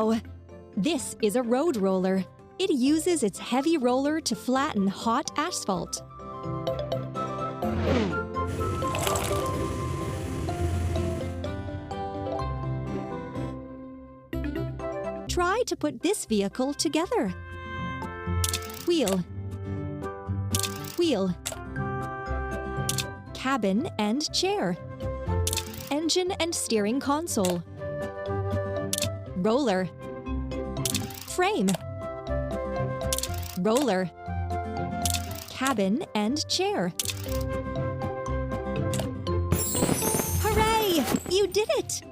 Wow! This is a road roller. It uses its heavy roller to flatten hot asphalt. Try to put this vehicle together. Wheel, wheel, cabin and chair, engine and steering console, roller, frame, roller, cabin and chair. Hooray! You did it!